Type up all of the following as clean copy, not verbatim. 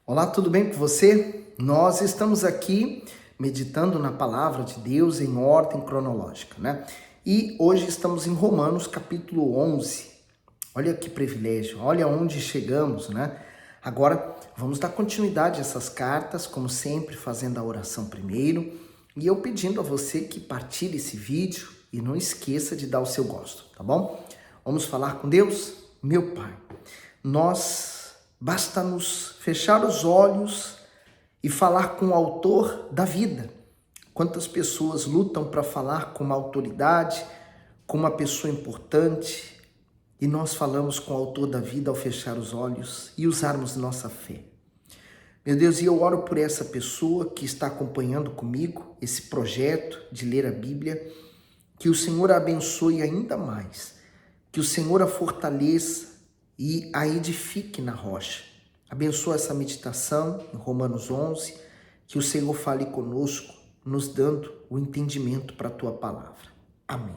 Olá, tudo bem com você? Nós estamos aqui meditando na palavra de Deus em ordem cronológica, né? E hoje estamos em Romanos capítulo 11. Olha que privilégio, olha onde chegamos, né? Agora vamos dar continuidade a essas cartas, como sempre, fazendo a oração primeiro. E eu pedindo a você que partilhe esse vídeo e não esqueça de dar o seu gosto, tá bom? Vamos falar com Deus? Meu Pai, basta-nos fechar os olhos e falar com o autor da vida. Quantas pessoas lutam para falar com uma autoridade, com uma pessoa importante, e nós falamos com o autor da vida ao fechar os olhos e usarmos nossa fé. Meu Deus, e eu oro por essa pessoa que está acompanhando comigo esse projeto de ler a Bíblia, que o Senhor a abençoe ainda mais, que o Senhor a fortaleça e a edifique na rocha. Abençoa essa meditação em Romanos 11, que o Senhor fale conosco, nos dando o entendimento para a tua palavra. Amém.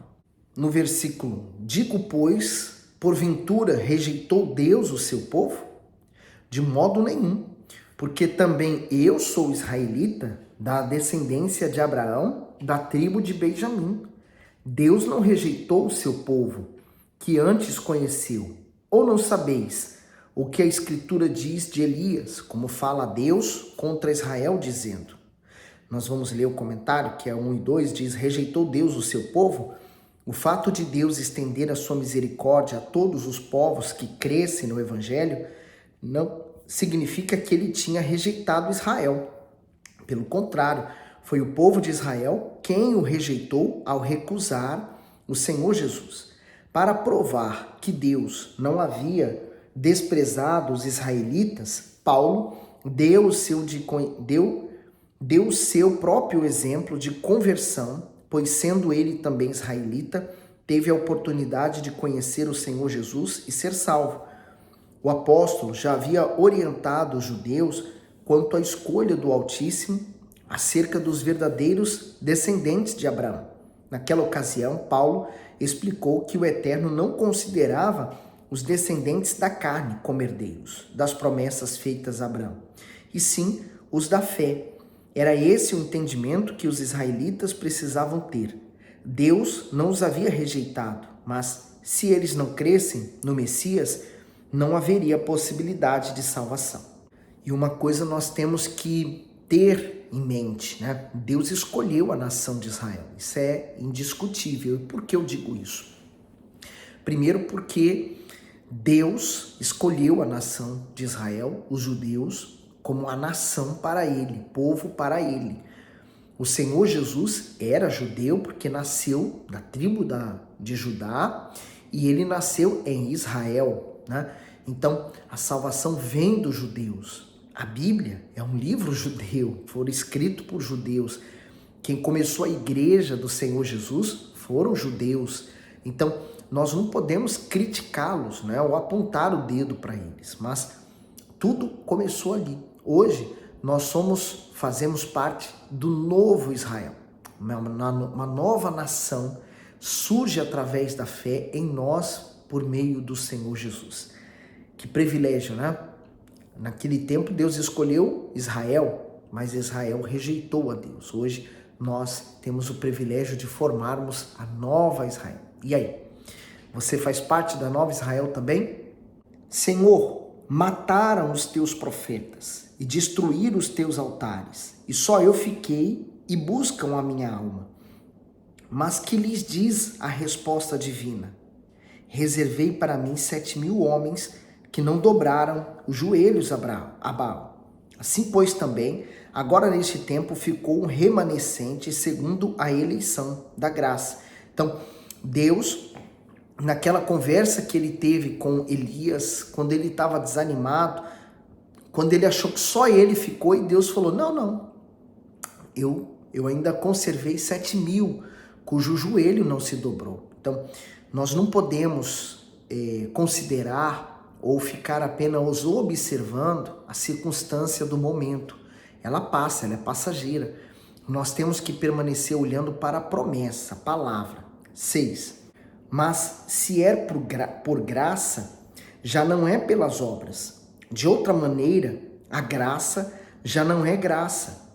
No versículo, digo, pois, porventura rejeitou Deus o seu povo? De modo nenhum, porque também eu sou israelita, da descendência de Abraão, da tribo de Benjamim. Deus não rejeitou o seu povo, que antes conheceu. Ou não sabeis o que a Escritura diz de Elias, como fala Deus contra Israel, dizendo? Nós vamos ler o comentário, que é 1 e 2, diz, rejeitou Deus o seu povo? O fato de Deus estender a sua misericórdia a todos os povos que crescem no Evangelho não significa que ele tinha rejeitado Israel. Pelo contrário, foi o povo de Israel quem o rejeitou ao recusar o Senhor Jesus. Para provar que Deus não havia desprezado os israelitas, Paulo deu o seu próprio exemplo de conversão, pois sendo ele também israelita, teve a oportunidade de conhecer o Senhor Jesus e ser salvo. O apóstolo já havia orientado os judeus quanto à escolha do Altíssimo acerca dos verdadeiros descendentes de Abraão. Naquela ocasião, Paulo explicou que o Eterno não considerava os descendentes da carne como herdeiros das promessas feitas a Abraão, e sim os da fé. Era esse o entendimento que os israelitas precisavam ter. Deus não os havia rejeitado, mas se eles não crescem no Messias, não haveria possibilidade de salvação. E uma coisa nós temos que ter em mente, né? Deus escolheu a nação de Israel. Isso é indiscutível. E por que eu digo isso? Primeiro porque Deus escolheu a nação de Israel, os judeus, como a nação para ele, povo para ele. O Senhor Jesus era judeu porque nasceu da tribo de Judá e ele nasceu em Israel, né? Então, a salvação vem dos judeus. A Bíblia é um livro judeu, foi escrito por judeus. Quem começou a igreja do Senhor Jesus foram judeus. Então, nós não podemos criticá-los, né, ou apontar o dedo para eles, mas tudo começou ali. Hoje, nós fazemos parte do novo Israel. Uma nova nação surge através da fé em nós por meio do Senhor Jesus. Que privilégio, né? Naquele tempo, Deus escolheu Israel, mas Israel rejeitou a Deus. Hoje, nós temos o privilégio de formarmos a nova Israel. E aí? Você faz parte da nova Israel também? Senhor, mataram os teus profetas e destruíram os teus altares, e só eu fiquei e buscam a minha alma. Mas que lhes diz a resposta divina? Reservei para mim 7.000 homens que não dobraram os joelhos a Baal. Assim, pois, também, agora neste tempo ficou um remanescente segundo a eleição da graça. Então, Deus, naquela conversa que ele teve com Elias, quando ele estava desanimado, quando ele achou que só ele ficou, e Deus falou, não, eu ainda conservei 7.000, cujo joelho não se dobrou. Então, nós não podemos considerar ou ficar apenas observando a circunstância do momento. Ela passa, ela é passageira. Nós temos que permanecer olhando para a promessa, a palavra. 6. Mas se é por graça, já não é pelas obras. De outra maneira, A graça já não é graça.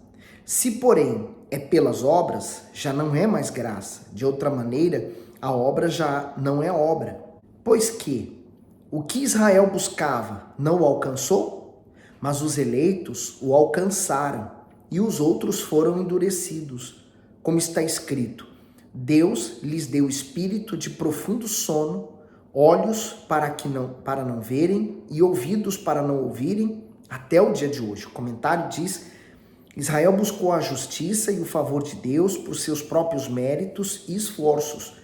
Se, porém, é pelas obras, já não é mais graça. De outra maneira, a obra já não é obra. Pois que o que Israel buscava não o alcançou, mas os eleitos o alcançaram e os outros foram endurecidos. Como está escrito, Deus lhes deu espírito de profundo sono, olhos para não verem e ouvidos para não ouvirem, até o dia de hoje. O comentário diz: Israel buscou a justiça e o favor de Deus por seus próprios méritos e esforços.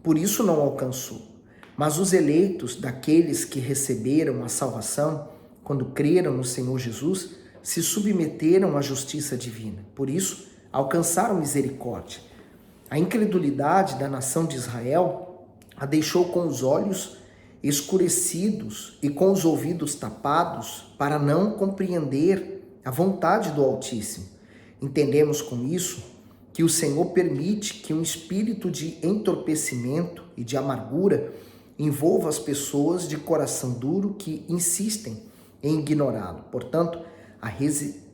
Por isso não alcançou. Mas os eleitos, daqueles que receberam a salvação, quando creram no Senhor Jesus, se submeteram à justiça divina. Por isso, alcançaram misericórdia. A incredulidade da nação de Israel a deixou com os olhos escurecidos e com os ouvidos tapados para não compreender a vontade do Altíssimo. Entendemos com isso que o Senhor permite que um espírito de entorpecimento e de amargura envolva as pessoas de coração duro que insistem em ignorá-lo. Portanto, a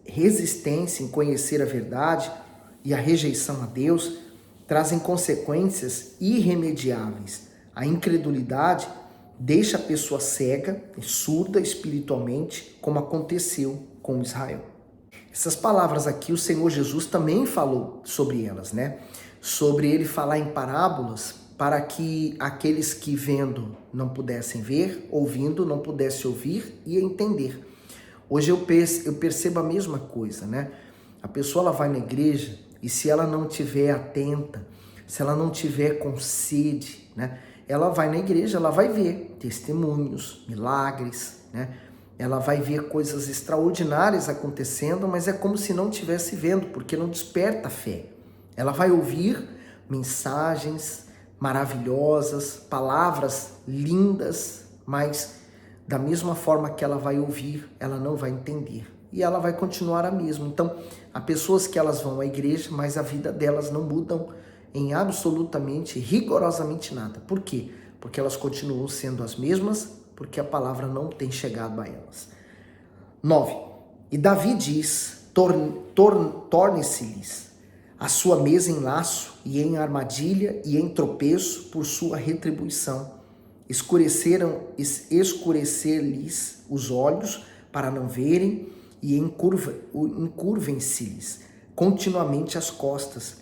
resistência em conhecer a verdade e a rejeição a Deus trazem consequências irremediáveis. A incredulidade deixa a pessoa cega e surda espiritualmente, como aconteceu com Israel. Essas palavras aqui, o Senhor Jesus também falou sobre elas, né? Sobre ele falar em parábolas para que aqueles que vendo não pudessem ver, ouvindo não pudessem ouvir e entender. Hoje eu percebo a mesma coisa, né? A pessoa ela vai na igreja e se ela não estiver atenta, se ela não tiver com sede, né? Ela vai na igreja, ela vai ver testemunhos, milagres, né? Ela vai ver coisas extraordinárias acontecendo, mas é como se não estivesse vendo, porque não desperta a fé. Ela vai ouvir mensagens maravilhosas, palavras lindas, mas da mesma forma que ela vai ouvir, ela não vai entender. E ela vai continuar a mesma. Então, há pessoas que elas vão à igreja, mas a vida delas não mudam em absolutamente, rigorosamente nada. Por quê? Porque elas continuam sendo as mesmas, porque a palavra não tem chegado a elas. 9. E Davi diz, torne-se-lhes a sua mesa em laço e em armadilha e em tropeço por sua retribuição. Escurecer-lhes os olhos para não verem e encurvem-se-lhes continuamente as costas.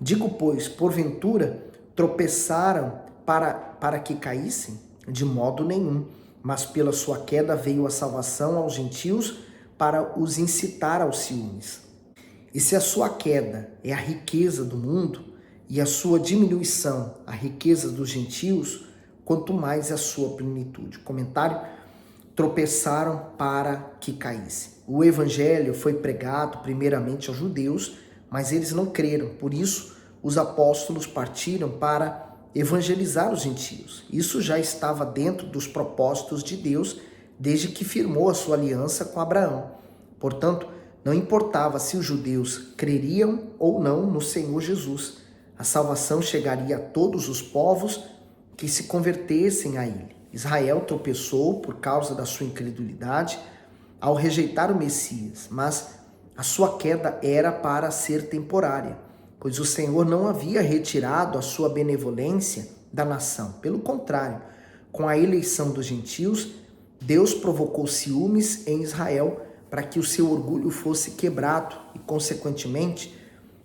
Digo, pois, porventura tropeçaram para que caíssem? De modo nenhum, mas pela sua queda veio a salvação aos gentios para os incitar aos ciúmes. E se a sua queda é a riqueza do mundo e a sua diminuição a riqueza dos gentios, quanto mais a sua plenitude. Comentário: tropeçaram para que caíssem. O evangelho foi pregado primeiramente aos judeus, mas eles não creram. Por isso, os apóstolos partiram para evangelizar os gentios. Isso já estava dentro dos propósitos de Deus desde que firmou a sua aliança com Abraão. Portanto, não importava se os judeus creriam ou não no Senhor Jesus. A salvação chegaria a todos os povos que se convertessem a ele. Israel tropeçou por causa da sua incredulidade ao rejeitar o Messias, mas a sua queda era para ser temporária, pois o Senhor não havia retirado a sua benevolência da nação. Pelo contrário, com a eleição dos gentios, Deus provocou ciúmes em Israel para que o seu orgulho fosse quebrado e, consequentemente,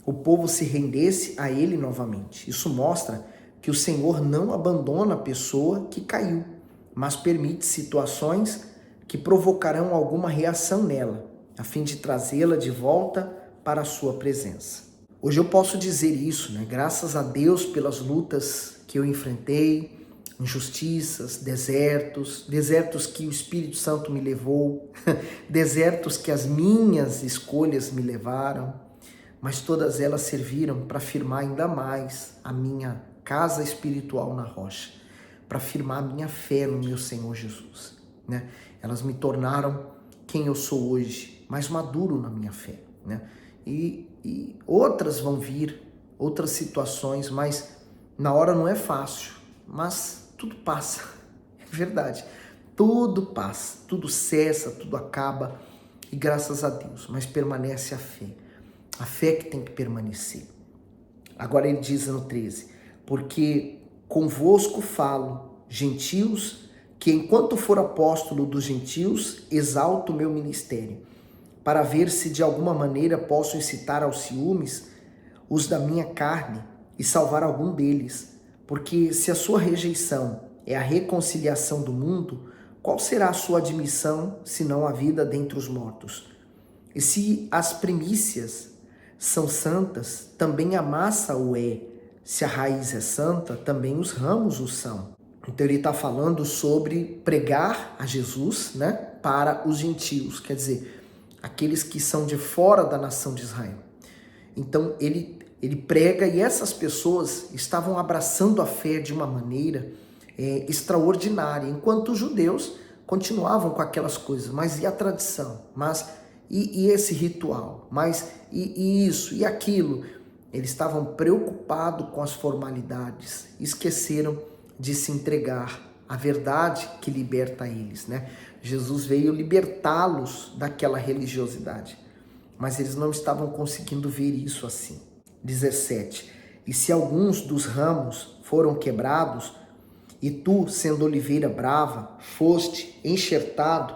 o povo se rendesse a ele novamente. Isso mostra que o Senhor não abandona a pessoa que caiu, mas permite situações que provocarão alguma reação nela, a fim de trazê-la de volta para a sua presença. Hoje eu posso dizer isso, né? Graças a Deus pelas lutas que eu enfrentei, injustiças, desertos que o Espírito Santo me levou, desertos que as minhas escolhas me levaram, mas todas elas serviram para firmar ainda mais a minha casa espiritual na rocha, para firmar a minha fé no meu Senhor Jesus, né? Elas me tornaram quem eu sou hoje, mais maduro na minha fé, né? E outras vão vir, outras situações, mas na hora não é fácil, mas tudo passa, é verdade. Tudo passa, tudo cessa, tudo acaba e graças a Deus, mas permanece a fé que tem que permanecer. Agora ele diz no 13, porque convosco falo, gentios, que enquanto for apóstolo dos gentios, exalto o meu ministério, para ver se de alguma maneira posso incitar aos ciúmes os da minha carne e salvar algum deles. Porque se a sua rejeição é a reconciliação do mundo, qual será a sua admissão, senão a vida dentre os mortos? E se as primícias são santas, também a massa o é. Se a raiz é santa, também os ramos o são. Então ele está falando sobre pregar a Jesus, né, para os gentios, quer dizer, aqueles que são de fora da nação de Israel. Então ele prega e essas pessoas estavam abraçando a fé de uma maneira extraordinária, enquanto os judeus continuavam com aquelas coisas, mas e a tradição? Mas e esse ritual? Mas e isso e aquilo? Eles estavam preocupados com as formalidades, esqueceram de se entregar à verdade que liberta eles, né? Jesus veio libertá-los daquela religiosidade, mas eles não estavam conseguindo ver isso assim. 17. E se alguns dos ramos foram quebrados, e tu, sendo oliveira brava, foste enxertado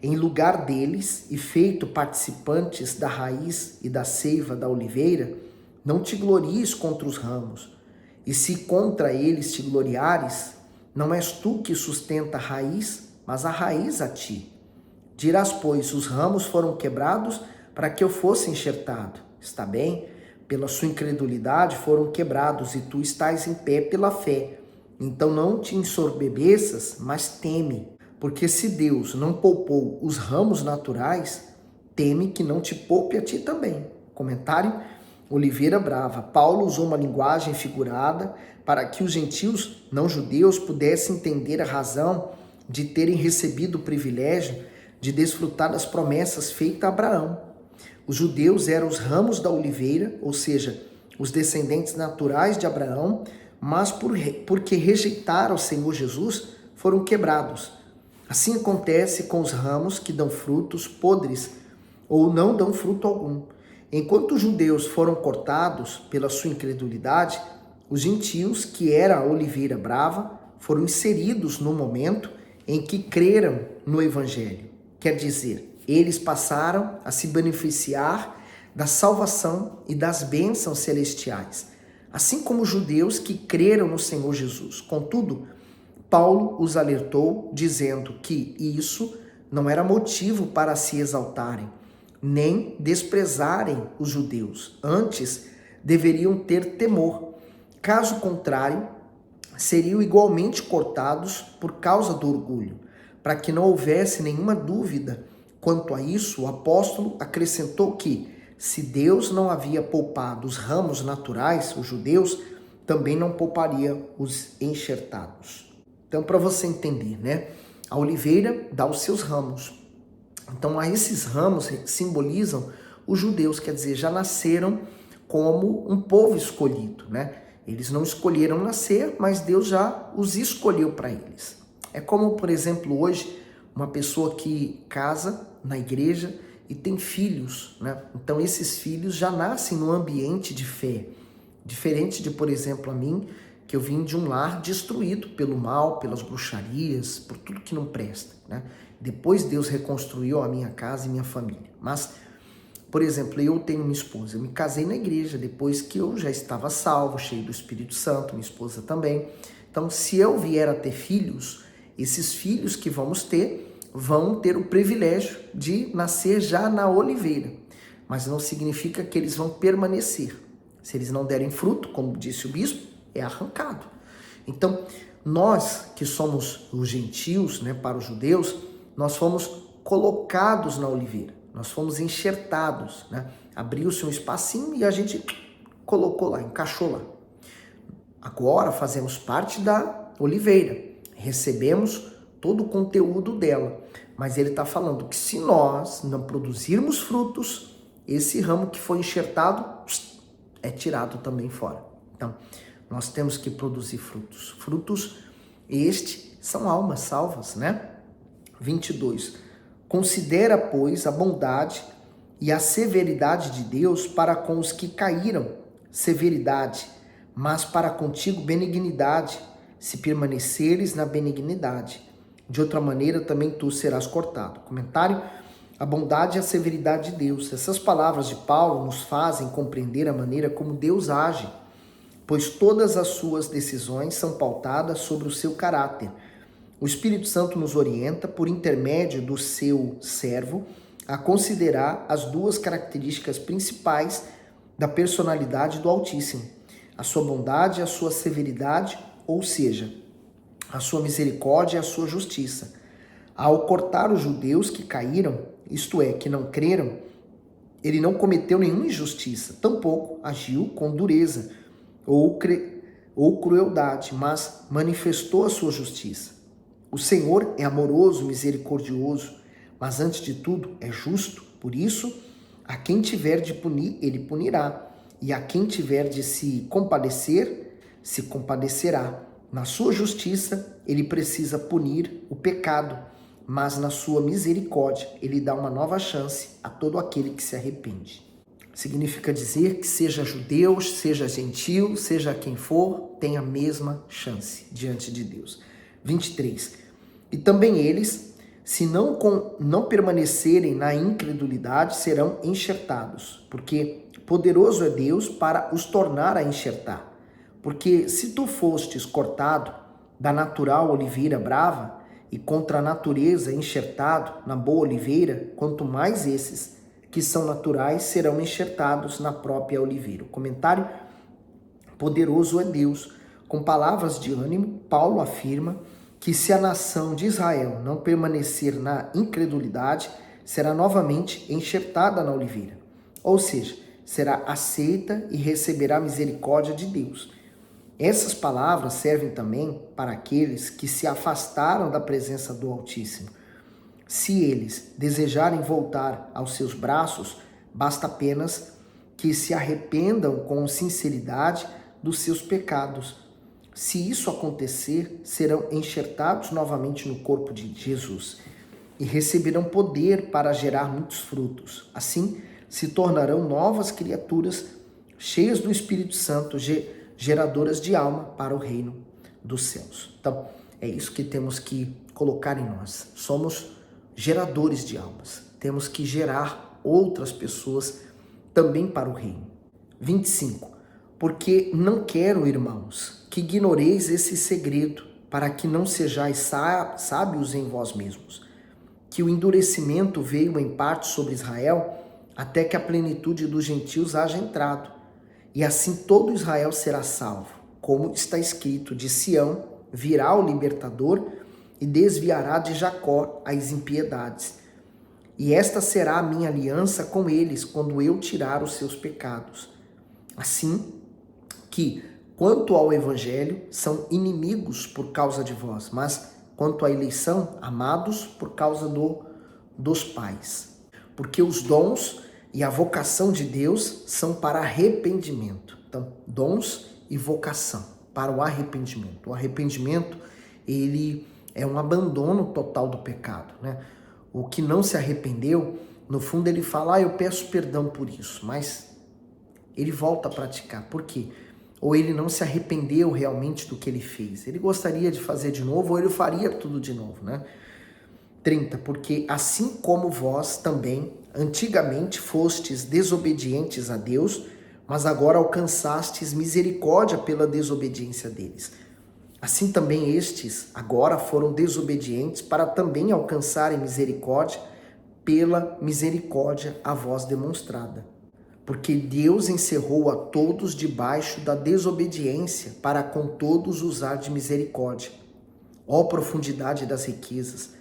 em lugar deles e feito participantes da raiz e da seiva da oliveira, não te glories contra os ramos. E se contra eles te gloriares, não és tu que sustenta a raiz, mas a raiz a ti. Dirás, pois, os ramos foram quebrados para que eu fosse enxertado. Está bem? Pela sua incredulidade foram quebrados, e tu estás em pé pela fé. Então não te ensorbebeças, mas teme. Porque se Deus não poupou os ramos naturais, teme que não te poupe a ti também. Comentário: Oliveira Brava. Paulo usou uma linguagem figurada para que os gentios não judeus pudessem entender a razão de terem recebido o privilégio de desfrutar das promessas feitas a Abraão. Os judeus eram os ramos da oliveira, ou seja, os descendentes naturais de Abraão, mas porque rejeitaram o Senhor Jesus, foram quebrados. Assim acontece com os ramos que dão frutos podres ou não dão fruto algum. Enquanto os judeus foram cortados pela sua incredulidade, os gentios, que era a oliveira brava, foram inseridos no momento em que creram no Evangelho. Quer dizer, eles passaram a se beneficiar da salvação e das bênçãos celestiais, assim como os judeus que creram no Senhor Jesus. Contudo, Paulo os alertou, dizendo que isso não era motivo para se exaltarem, nem desprezarem os judeus. Antes, deveriam ter temor. Caso contrário, seriam igualmente cortados por causa do orgulho. Para que não houvesse nenhuma dúvida quanto a isso, o apóstolo acrescentou que, se Deus não havia poupado os ramos naturais, os judeus, também não pouparia os enxertados. Então, para você entender, né? A oliveira dá os seus ramos. Então, esses ramos simbolizam os judeus, quer dizer, já nasceram como um povo escolhido, né? Eles não escolheram nascer, mas Deus já os escolheu para eles. É como, por exemplo, hoje, uma pessoa que casa na igreja e tem filhos, né? Então, esses filhos já nascem no ambiente de fé. Diferente de, por exemplo, a mim, que eu vim de um lar destruído pelo mal, pelas bruxarias, por tudo que não presta, né? Depois Deus reconstruiu a minha casa e minha família. Mas, por exemplo, eu tenho minha esposa, eu me casei na igreja depois que eu já estava salvo, cheio do Espírito Santo, minha esposa também. Então, se eu vier a ter filhos, esses filhos que vamos ter vão ter o privilégio de nascer já na oliveira. Mas não significa que eles vão permanecer. Se eles não derem fruto, como disse o bispo, é arrancado. Então, nós que somos os gentios, né, para os judeus, nós fomos colocados na oliveira, nós fomos enxertados, né? Abriu-se um espacinho e a gente colocou lá, encaixou lá. Agora fazemos parte da oliveira, recebemos todo o conteúdo dela, mas ele está falando que se nós não produzirmos frutos, esse ramo que foi enxertado é tirado também fora. Então, nós temos que produzir frutos. Frutos, são almas salvas, né? 22. Considera, pois, a bondade e a severidade de Deus para com os que caíram, severidade, mas para contigo benignidade, se permaneceres na benignidade. De outra maneira também tu serás cortado. Comentário: a bondade e a severidade de Deus. Essas palavras de Paulo nos fazem compreender a maneira como Deus age, pois todas as suas decisões são pautadas sobre o seu caráter. O Espírito Santo nos orienta, por intermédio do seu servo, a considerar as duas características principais da personalidade do Altíssimo: a sua bondade e a sua severidade, ou seja, a sua misericórdia e a sua justiça. Ao cortar os judeus que caíram, isto é, que não creram, ele não cometeu nenhuma injustiça, tampouco agiu com dureza ou crueldade, mas manifestou a sua justiça. O Senhor é amoroso, misericordioso, mas antes de tudo é justo. Por isso, a quem tiver de punir, ele punirá, e a quem tiver de se compadecerá. Na sua justiça, ele precisa punir o pecado, mas na sua misericórdia, ele dá uma nova chance a todo aquele que se arrepende. Significa dizer que seja judeu, seja gentil, seja quem for, tem a mesma chance diante de Deus. 23. E também eles, se não permanecerem na incredulidade, serão enxertados, porque poderoso é Deus para os tornar a enxertar. Porque se tu fostes cortado da natural oliveira brava e contra a natureza enxertado na boa oliveira, quanto mais esses que são naturais serão enxertados na própria oliveira. O comentário: poderoso é Deus. Com palavras de ânimo, Paulo afirma que se a nação de Israel não permanecer na incredulidade, será novamente enxertada na oliveira. Ou seja, será aceita e receberá a misericórdia de Deus. Essas palavras servem também para aqueles que se afastaram da presença do Altíssimo. Se eles desejarem voltar aos seus braços, basta apenas que se arrependam com sinceridade dos seus pecados. Se isso acontecer, serão enxertados novamente no corpo de Jesus e receberão poder para gerar muitos frutos. Assim, se tornarão novas criaturas, cheias do Espírito Santo, geradoras de alma para o reino dos céus. Então, é isso que temos que colocar em nós. Somos geradores de almas. Temos que gerar outras pessoas também para o reino. 25. Porque não quero, irmãos, que ignoreis esse segredo, para que não sejais sábios em vós mesmos, que o endurecimento veio em parte sobre Israel, até que a plenitude dos gentios haja entrado. E assim todo Israel será salvo, como está escrito: de Sião virá o libertador e desviará de Jacó as impiedades. E esta será a minha aliança com eles, quando eu tirar os seus pecados. Assim que, quanto ao evangelho, são inimigos por causa de vós, mas quanto à eleição, amados por causa dos pais. Porque os dons e a vocação de Deus são para arrependimento. Então, dons e vocação para o arrependimento. O arrependimento, ele é um abandono total do pecado, né? O que não se arrependeu, no fundo ele fala: eu peço perdão por isso, mas ele volta a praticar. Por quê? Ou ele não se arrependeu realmente do que ele fez. Ele gostaria de fazer de novo, ou ele faria tudo de novo, né? 30. Porque assim como vós também antigamente fostes desobedientes a Deus, mas agora alcançastes misericórdia pela desobediência deles. Assim também estes agora foram desobedientes para também alcançarem misericórdia pela misericórdia a vós demonstrada. Porque Deus encerrou a todos debaixo da desobediência para com todos usar de misericórdia. Ó profundidade das riquezas,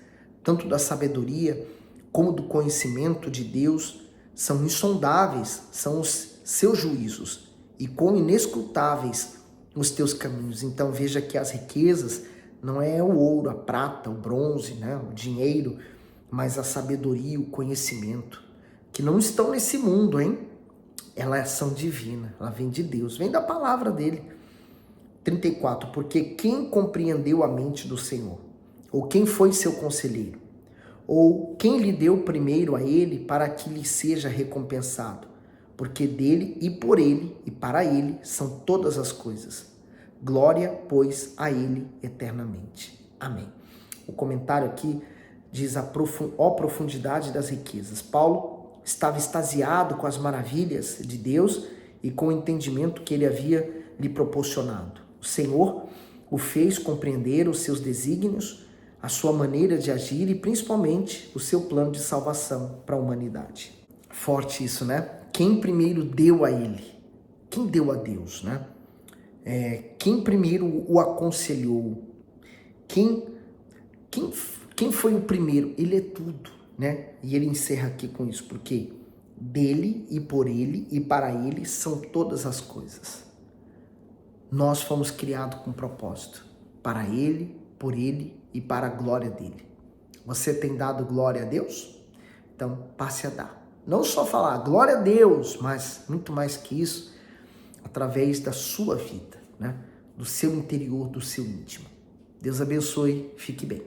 tanto da sabedoria como do conhecimento de Deus, são insondáveis, são os seus juízos, e quão inescrutáveis os teus caminhos. Então veja que as riquezas não é o ouro, a prata, o bronze, né, o dinheiro, mas a sabedoria, o conhecimento, que não estão nesse mundo, hein? Elas são divinas, ela vem de Deus, vem da palavra dele. 34. Porque quem compreendeu a mente do Senhor? Ou quem foi seu conselheiro? Ou quem lhe deu primeiro a ele para que lhe seja recompensado? Porque dele e por ele e para ele são todas as coisas. Glória, pois, a ele eternamente. Amém. O comentário aqui diz: ó profundidade das riquezas. Paulo estava extasiado com as maravilhas de Deus e com o entendimento que ele havia lhe proporcionado. O Senhor o fez compreender os seus desígnios, a sua maneira de agir e principalmente o seu plano de salvação para a humanidade. Forte isso, né? Quem primeiro deu a ele? Quem deu a Deus, né? Quem primeiro o aconselhou? Quem foi o primeiro? Ele é tudo, né? E ele encerra aqui com isso, porque dele e por ele e para ele são todas as coisas. Nós fomos criados com propósito, para ele, por ele e para a glória dele. Você tem dado glória a Deus? Então passe a dar. Não só falar glória a Deus, mas muito mais que isso, através da sua vida, né? Do seu interior, do seu íntimo. Deus abençoe, fique bem.